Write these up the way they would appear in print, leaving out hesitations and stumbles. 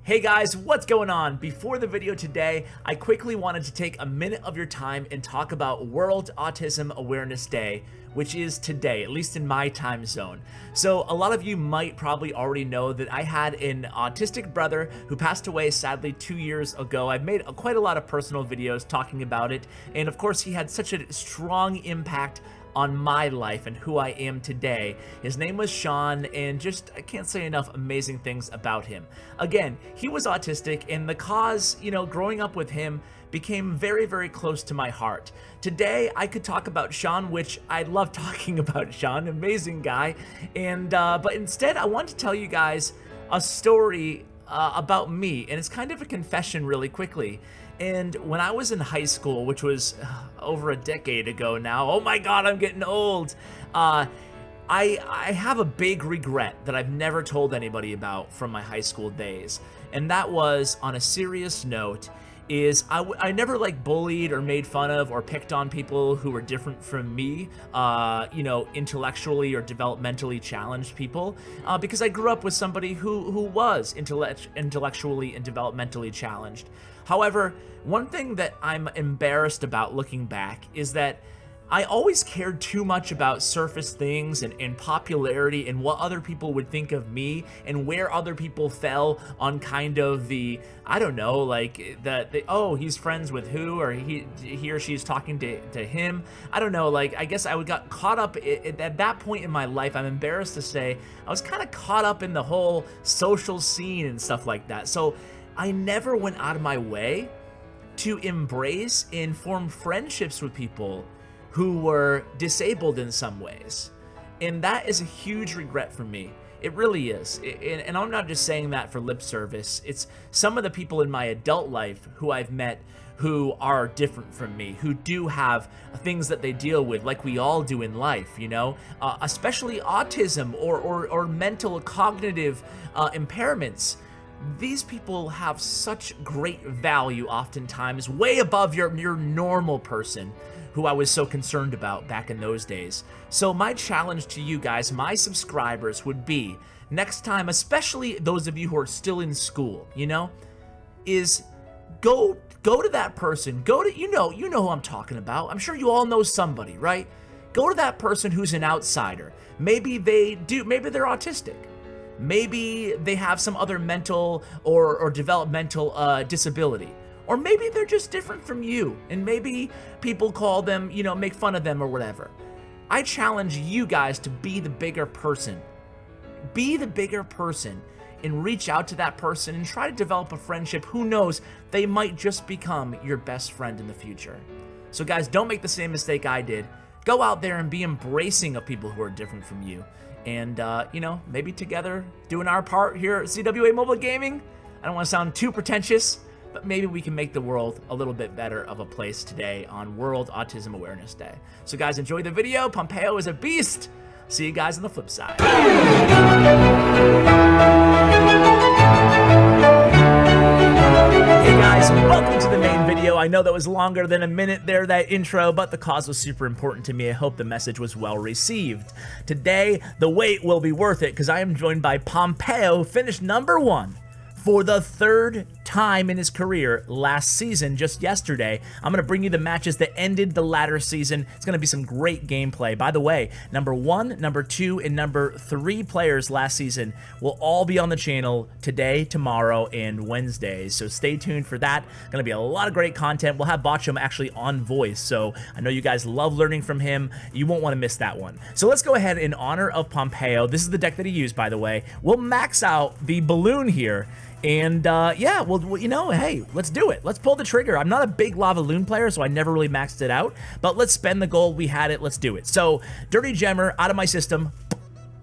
Hey guys, what's going on? Before the video today, I quickly wanted to take a minute of your time and talk about World Autism Awareness Day, which is today, at least in my time zone. So a lot of you might probably already know that I had an autistic brother who passed away sadly 2 years ago. I've made quite a lot of personal videos talking about it, and of course he had such a strong impact on my life and who I am today. His name was Sean, and just I can't say enough amazing things about him. Again, he was autistic, and the cause, growing up with him became very, very close to my heart. Today, I could talk about Sean, which I love talking about Sean, amazing guy, and but instead, I want to tell you guys a story about me, and it's kind of a confession really quickly. And when I was in high school, which was over a decade ago now, oh my god, I'm getting old, I have a big regret that I've never told anybody about from my high school days. And that was, on a serious note, is I never bullied or made fun of or picked on people who were different from me, intellectually or developmentally challenged people, because I grew up with somebody who was intellectually and developmentally challenged. However, one thing that I'm embarrassed about looking back is that I always cared too much about surface things and popularity and what other people would think of me and where other people fell on kind of the, I don't know, oh, he's friends with who, or he or she's talking to him. I don't know, I guess I got caught up at that point in my life. I'm embarrassed to say I was kind of caught up in the whole social scene and stuff like that. So I never went out of my way to embrace and form friendships with people who were disabled in some ways. And that is a huge regret for me. It really is. And I'm not just saying that for lip service. It's some of the people in my adult life who I've met who are different from me, who do have things that they deal with, like we all do in life, especially autism or mental cognitive impairments. These people have such great value oftentimes, way above your normal person who I was so concerned about back in those days. So my challenge to you guys, my subscribers, would be next time, especially those of you who are still in school, is go to that person, you know who I'm talking about. I'm sure you all know somebody, right? Go to that person who's an outsider. Maybe they're autistic. Maybe they have some other mental or developmental disability. Or maybe they're just different from you, and maybe people call them, make fun of them or whatever. I challenge you guys to be the bigger person. Be the bigger person and reach out to that person and try to develop a friendship. Who knows, they might just become your best friend in the future. So guys, don't make the same mistake I did. Go out there and be embracing of people who are different from you. And, maybe together doing our part here at CWA Mobile Gaming. I don't want to sound too pretentious, but maybe we can make the world a little bit better of a place today on World Autism Awareness Day. So guys, enjoy the video. Pompeyo is a beast. See you guys on the flip side. Hey guys, welcome to the main video. I know that was longer than a minute there, that intro, but the cause was super important to me. I hope the message was well received. Today, the wait will be worth it because I am joined by Pompeyo, finished #1 for the third time in his career last season, just yesterday. I'm going to bring you the matches that ended the latter season. It's going to be some great gameplay. By the way, #1, #2, and #3 players last season will all be on the channel today, tomorrow, and Wednesday. So stay tuned for that. Going to be a lot of great content. We'll have Botchum actually on voice, so I know you guys love learning from him. You won't want to miss that one. So let's go ahead in honor of Pompeyo. This is the deck that he used, by the way. We'll max out the balloon here. And yeah, well, hey, let's do it. Let's pull the trigger. I'm not a big Lava Loon player, so I never really maxed it out. But let's spend the gold. We had it. Let's do it. So, Dirty Gemmer out of my system.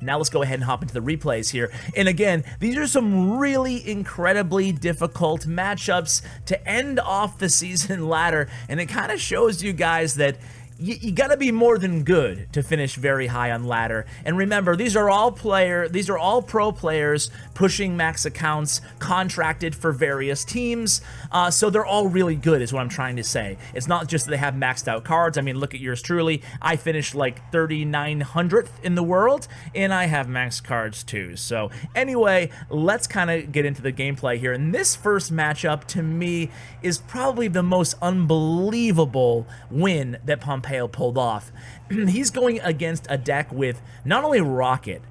Now let's go ahead and hop into the replays here. And again, these are some really incredibly difficult matchups to end off the season ladder. And it kind of shows you guys that you got to be more than good to finish very high on ladder. And remember, these are all pro players pushing max accounts, contracted for various teams. So they're all really good is what I'm trying to say. It's not just that they have maxed out cards. I mean, look at yours truly. I finished like 3900th in the world, and I have max cards too. So anyway, let's kind of get into the gameplay here. And this first matchup to me is probably the most unbelievable win that Pompeyo pulled off. He's going against a deck with not only Rocket,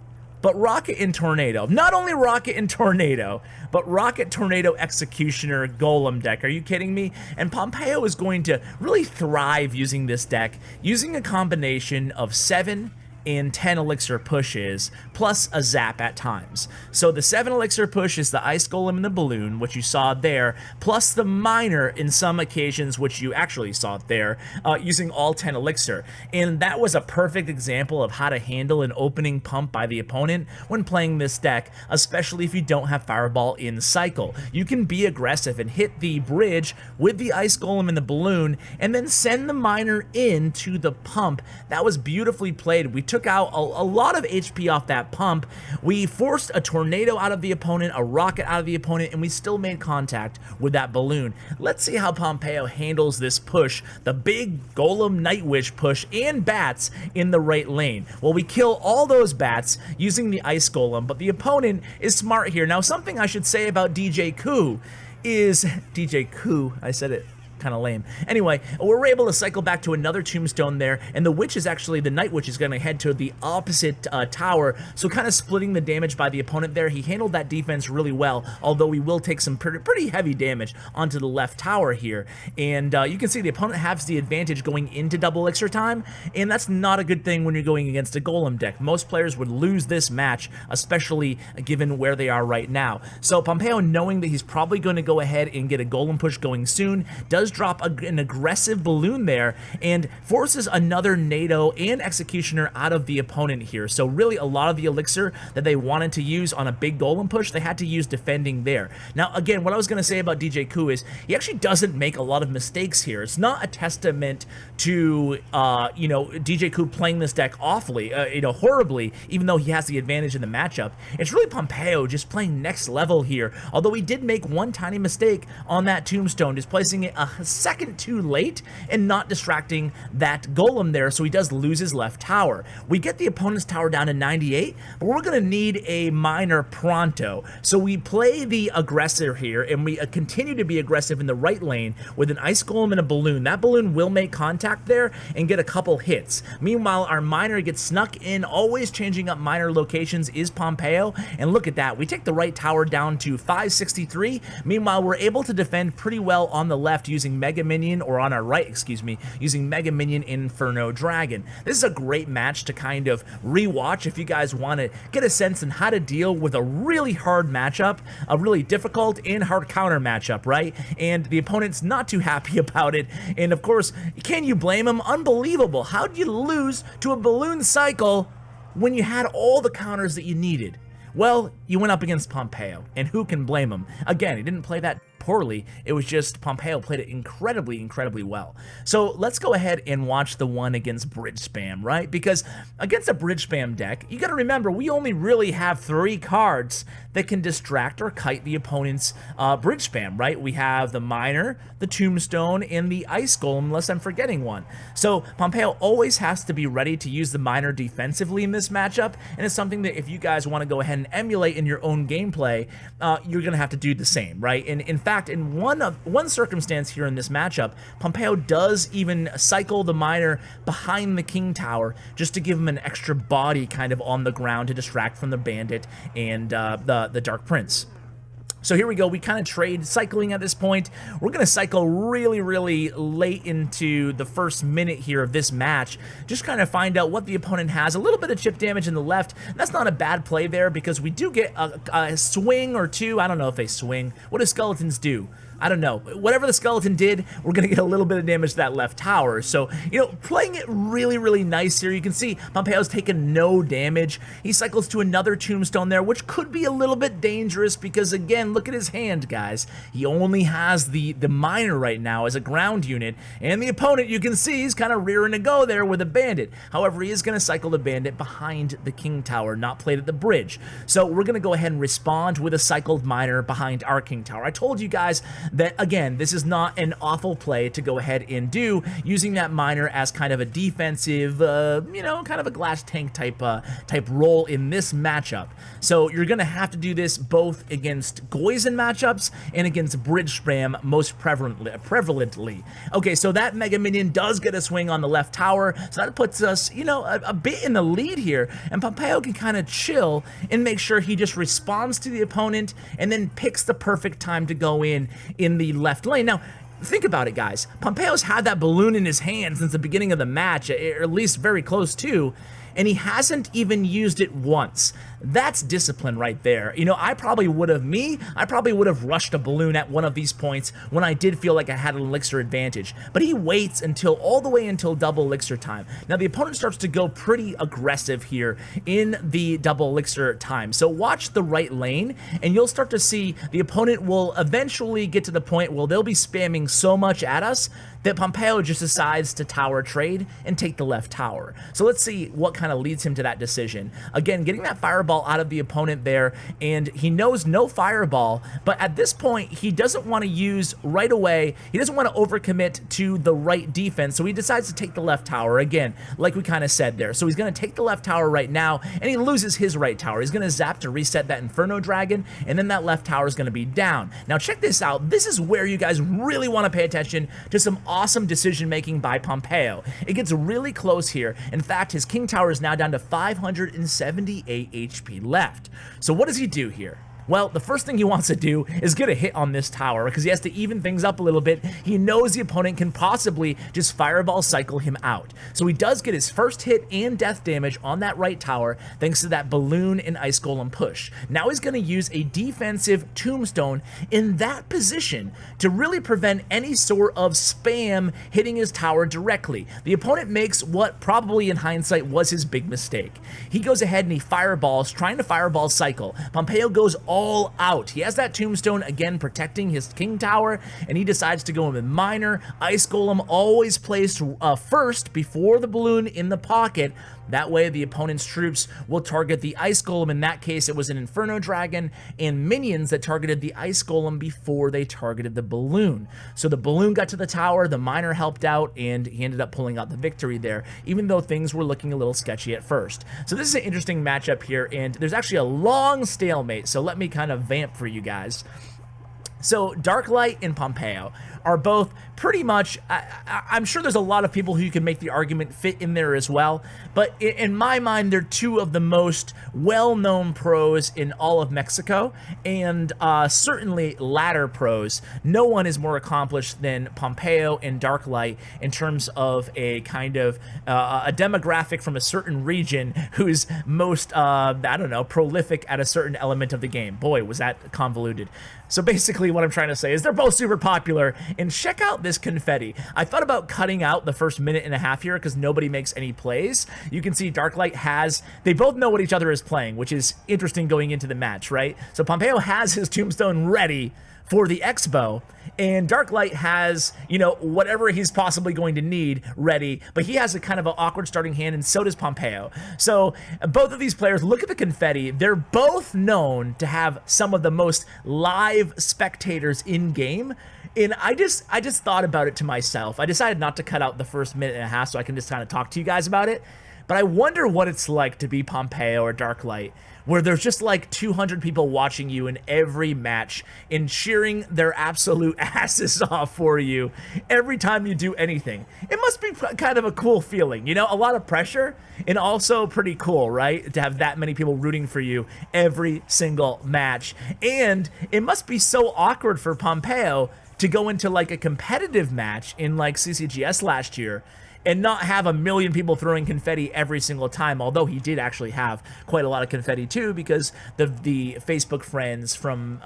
but Rocket and Tornado. Not only Rocket and Tornado, but Rocket, Tornado, Executioner, Golem deck. Are you kidding me? And Pompeyo is going to really thrive using this deck, using a combination of 7 and 10 elixir pushes, plus a zap at times. So the 7 elixir push is the Ice Golem and the Balloon, which you saw there, plus the Miner in some occasions, which you actually saw there, using all 10 elixir. And that was a perfect example of how to handle an opening pump by the opponent when playing this deck, especially if you don't have Fireball in cycle. You can be aggressive and hit the bridge with the Ice Golem and the Balloon, and then send the Miner into the pump. That was beautifully played. We took out a lot of HP off that pump. We forced a Tornado out of the opponent, a Rocket out of the opponent, and we still made contact with that Balloon. Let's see how Pompeyo handles this push, the big Golem Nightwish push and bats in the right lane. Well, we kill all those bats using the Ice Golem, but the opponent is smart here. Now, something I should say about DJ Koo is DJ Koo, I said it kind of lame. Anyway, we're able to cycle back to another tombstone there, and the witch is actually, the night witch is going to head to the opposite tower, so kind of splitting the damage by the opponent there. He handled that defense really well, although we will take some pretty heavy damage onto the left tower here. And you can see the opponent has the advantage going into double elixir time, and that's not a good thing when you're going against a golem deck. Most players would lose this match, especially given where they are right now. So Pompeyo, knowing that he's probably going to go ahead and get a golem push going soon, does drop an aggressive balloon there and forces another NATO and Executioner out of the opponent here. So really a lot of the elixir that they wanted to use on a big golem push, they had to use defending there. Now again, what I was going to say about DJ Koo is he actually doesn't make a lot of mistakes here. It's not a testament to you know, DJ Koo playing this deck awfully, you know, horribly, even though he has the advantage in the matchup. It's really Pompeyo just playing next level here, although he did make one tiny mistake on that tombstone, just placing it a second too late and not distracting that golem there, so he does lose his left tower. We get the opponent's tower down to 98, but we're going to need a Miner pronto. So we play the aggressor here, and we continue to be aggressive in the right lane with an Ice Golem and a Balloon. That Balloon will make contact there and get a couple hits. Meanwhile, our Miner gets snuck in, always changing up Miner locations is Pompeyo, and look at that. We take the right tower down to 563. Meanwhile, we're able to defend pretty well on the left using Mega Minion, or on our right, excuse me, using Mega Minion Inferno Dragon. This is a great match to kind of rewatch if you guys want to get a sense on how to deal with a really hard matchup, a really difficult and hard counter matchup, right? And the opponent's not too happy about it. And of course, can you blame him? Unbelievable. How do you lose to a balloon cycle when you had all the counters that you needed? Well, you went up against Pompeyo, and who can blame him? Again, he didn't play that poorly. It was just Pompeyo played it incredibly well. So let's go ahead and watch the one against Bridge Spam, right? Because against a Bridge Spam deck, you got to remember, we only really have 3 cards that can distract or kite the opponent's Bridge Spam, right? We have the Miner, the Tombstone, and the Ice Golem, unless I'm forgetting one. So Pompeyo always has to be ready to use the Miner defensively in this matchup, and it's something that if you guys want to go ahead and emulate in your own gameplay, you're going to have to do the same, right? And in fact, in one circumstance here in this matchup, Pompeyo does even cycle the Miner behind the King Tower just to give him an extra body kind of on the ground to distract from the Bandit and the Dark Prince. So here we go, we kind of trade cycling at this point. We're going to cycle really late into the first minute here of this match. Just kind of find out what the opponent has. A little bit of chip damage in the left. That's not a bad play there because we do get a swing or two. I don't know if they swing. What do skeletons do? I don't know. Whatever the skeleton did, we're going to get a little bit of damage to that left tower. So, you know, playing it really, really nice here. You can see Pompeyo's taken no damage. He cycles to another tombstone there, which could be a little bit dangerous because, again, look at his hand, guys. He only has the miner right now as a ground unit, and the opponent, you can see, he's kind of rearing to go there with a bandit. However, he is going to cycle the bandit behind the king tower, not played at the bridge. So we're going to go ahead and respond with a cycled miner behind our king tower. I told you guys that, again, this is not an awful play to go ahead and do, using that miner as kind of a defensive, you know, kind of a glass tank type role in this matchup. So you're going to have to do this both against Goizen matchups and against bridge spam most prevalently. Okay, so that Mega Minion does get a swing on the left tower, so that puts us, you know, a bit in the lead here, and Pompeyo can kind of chill and make sure he just responds to the opponent and then picks the perfect time to go in the left lane. Now, think about it, guys. Pompeyo's had that balloon in his hand since the beginning of the match, or at least very close to, and he hasn't even used it once. That's discipline right there. You know, I probably would have rushed a balloon at one of these points when I did feel like I had an elixir advantage, but he waits all the way until double elixir time. Now, the opponent starts to go pretty aggressive here in the double elixir time, so watch the right lane, and you'll start to see the opponent will eventually get to the point where they'll be spamming so much at us that Pompeyo just decides to tower trade and take the left tower. So let's see what kind of leads him to that decision. Again, getting that fireball out of the opponent there, and he knows no fireball, but at this point, he doesn't want to use right away, he doesn't want to overcommit to the right defense, so he decides to take the left tower, again, like we kind of said there. So he's going to take the left tower right now, and he loses his right tower. He's going to zap to reset that Inferno Dragon, and then that left tower is going to be down. Now check this out, this is where you guys really want to pay attention to some awesome decision making by Pompeyo. It gets really close here. In fact, his king tower is now down to 578 HP left. So what does he do here? Well, the first thing he wants to do is get a hit on this tower because he has to even things up a little bit. He knows the opponent can possibly just fireball cycle him out. So he does get his first hit and death damage on that right tower thanks to that balloon and ice golem push. Now he's going to use a defensive tombstone in that position to really prevent any sort of spam hitting his tower directly. The opponent makes what probably in hindsight was his big mistake. He goes ahead and he fireballs, trying to fireball cycle. Pompeyo goes all out. He has that tombstone again protecting his king tower, and he decides to go in with miner. Ice golem always placed first before the balloon in the pocket. That way the opponent's troops will target the ice golem. In that case, it was an Inferno Dragon and minions that targeted the ice golem before they targeted the balloon. So the balloon got to the tower, the miner helped out, and he ended up pulling out the victory there, even though things were looking a little sketchy at first. So this is an interesting matchup here, and there's actually a long stalemate, so let me kind of vamp for you guys. So Darklight and Pompeyo are both pretty much, I'm sure there's a lot of people who you can make the argument fit in there as well, but in my mind, they're two of the most well-known pros in all of Mexico, and certainly ladder pros. No one is more accomplished than Pompeyo and Darklight in terms of a kind of a demographic from a certain region who's most, I don't know, prolific at a certain element of the game. Boy, was that convoluted. So basically what I'm trying to say is they're both super popular, and check out this confetti. I thought about cutting out the first minute and a half here because nobody makes any plays. You can see Darklight they both know what each other is playing, which is interesting going into the match, right? So Pompeyo has his tombstone ready for the X-Bow, and Darklight has, you know, whatever he's possibly going to need ready, but he has a kind of an awkward starting hand, and so does Pompeyo. So both of these players, look at the confetti. They're both known to have some of the most live spectators in game, and I just thought about it to myself. I decided not to cut out the first minute and a half so I can just kind of talk to you guys about it, but I wonder what it's like to be Pompeyo or Darklight, where there's just like 200 people watching you in every match and cheering their absolute asses off for you every time you do anything. It must be kind of a cool feeling, you know, a lot of pressure and also pretty cool, right? To have that many people rooting for you every single match. And it must be so awkward for Pompeyo to go into like a competitive match in like CCGS last year and not have a million people throwing confetti every single time, although he did actually have quite a lot of confetti too, because the Facebook friends from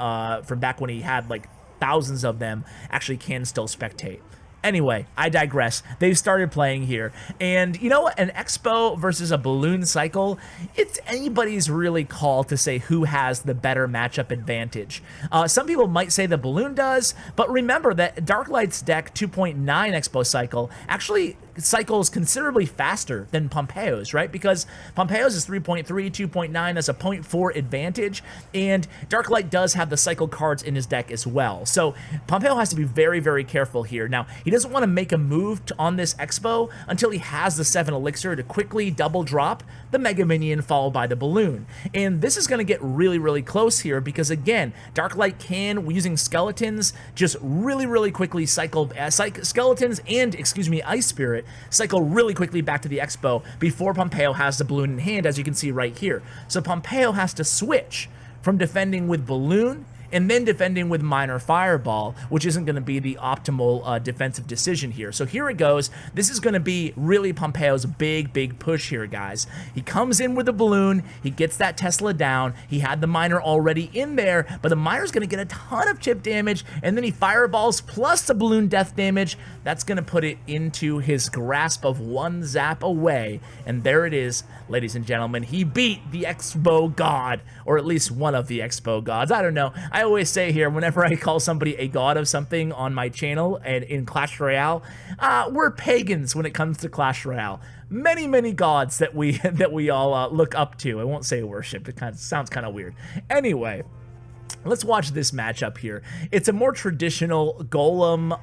back when he had like thousands of them actually can still spectate. Anyway, I digress. They've started playing here. And you know what? An Expo versus a balloon cycle, it's anybody's really call to say who has the better matchup advantage. Some people might say the balloon does, but remember that Darklight's deck 2.9 Expo cycle actually cycles considerably faster than Pompeyo's, right? Because Pompeyo's is 3.3, 2.9, that's a 0.4 advantage, and Darklight does have the cycle cards in his deck as well. So Pompeyo has to be very, very careful here. Now, he doesn't want to make a move on this Expo until he has the 7 Elixir to quickly double drop the Mega Minion followed by the balloon. And this is going to get really, really close here because, again, Darklight can, using skeletons, just really, really quickly cycle skeletons and, excuse me, Ice Spirit cycle really quickly back to the Expo before Pompeyo has the balloon in hand, as you can see right here. So Pompeyo has to switch from defending with balloon and then defending with minor fireball, which isn't going to be the optimal defensive decision here. So here it goes. This is going to be really Pompeyo's big push here, guys. He comes in with the balloon, he gets that Tesla down, he had the miner already in there, but the miner's going to get a ton of chip damage, and then he fireballs plus the balloon death damage. That's going to put it into his grasp of one zap away, and there it is, ladies and gentlemen. He beat the Expo God, or at least one of the Expo gods. I don't know. I always say here, whenever I call somebody a god of something on my channel and in Clash Royale, we're pagans when it comes to Clash Royale. Many gods that we all look up to. I won't say worship. It kind of sounds kind of weird. Anyway, let's watch this matchup here. It's a more traditional Golem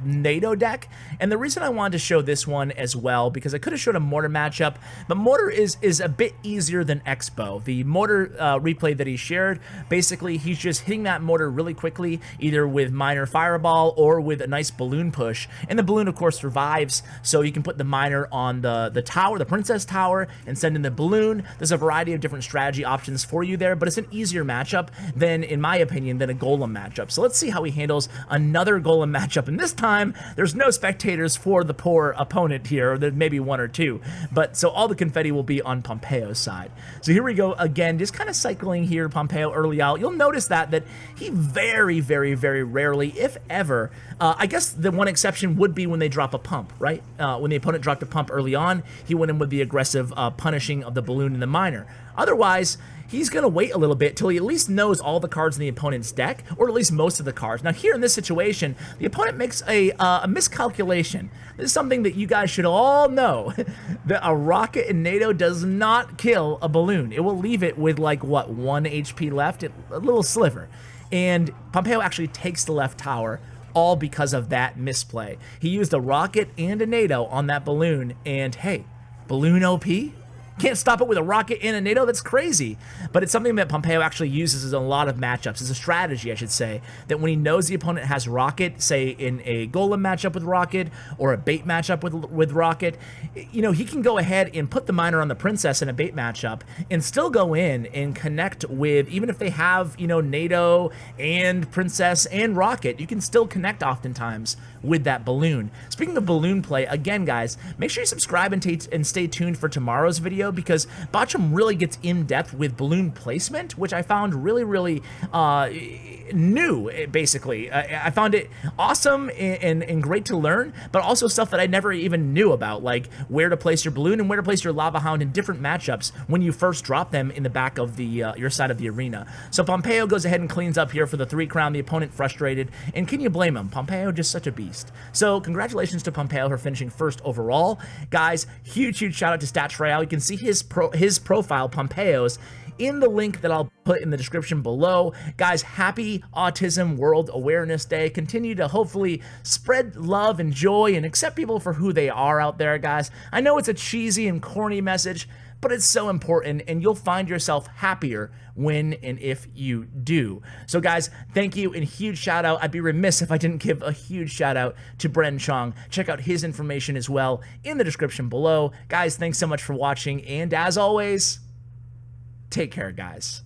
NATO deck, and the reason I wanted to show this one as well, because I could have showed a Mortar matchup, but Mortar is a bit easier than Expo. The Mortar replay that he shared, basically he's just hitting that Mortar really quickly, either with Miner Fireball or with a nice balloon push, and the balloon of course survives, so you can put the Miner on the tower, the Princess Tower, and send in the balloon. There's a variety of different strategy options for you there, but it's an easier matchup than, in my opinion, than a Golem matchup. So let's see how he handles another Golem matchup, and this time there's no spectators for the poor opponent here. There may be one or two, but so all the confetti will be on Pompeyo's side. So here we go again, just kind of cycling here Pompeyo early out. You'll notice that he very rarely, if ever, I guess the one exception would be when they drop a pump, right? When the opponent dropped a pump early on, he went in with the aggressive punishing of the balloon and the miner. Otherwise, he's going to wait a little bit till he at least knows all the cards in the opponent's deck, or at least most of the cards. Now here in this situation, the opponent makes a miscalculation. This is something that you guys should all know, that a rocket in NATO does not kill a balloon. It will leave it with like, what, 1 HP left? A little sliver. And Pompeyo actually takes the left tower, all because of that misplay. He used a rocket and a NATO on that balloon, and hey, balloon OP? Can't stop it with a rocket and a NATO? That's crazy. But it's something that Pompeyo actually uses in a lot of matchups. It's a strategy, I should say, that when he knows the opponent has rocket, say in a Golem matchup with rocket or a bait matchup with rocket, you know, he can go ahead and put the miner on the princess in a bait matchup and still go in and connect with, even if they have, you know, NATO and princess and rocket, you can still connect oftentimes with that balloon. Speaking of balloon play, again, guys, make sure you subscribe and stay tuned for tomorrow's video, because Botcham really gets in depth with balloon placement, which I found really new, basically. I found it awesome and great to learn, but also stuff that I never even knew about, like where to place your balloon and where to place your lava hound in different matchups when you first drop them in the back of the your side of the arena. So Pompeyo goes ahead and cleans up here for the 3 crown, the opponent frustrated, and can you blame him? Pompeyo just such a beast. So congratulations to Pompeyo for finishing first overall. Guys, huge shout out to Stats Royale. You can see his profile, Pompeyo's, in the link that I'll put in the description below. Guys, happy Autism World Awareness Day. Continue to hopefully spread love and joy and accept people for who they are out there, guys. I know it's a cheesy and corny message, but it's so important, and you'll find yourself happier when and if you do. So guys, thank you, and huge shout out. I'd be remiss if I didn't give a huge shout out to Bren Chong. Check out his information as well in the description below. Guys, thanks so much for watching, and as always, take care, guys.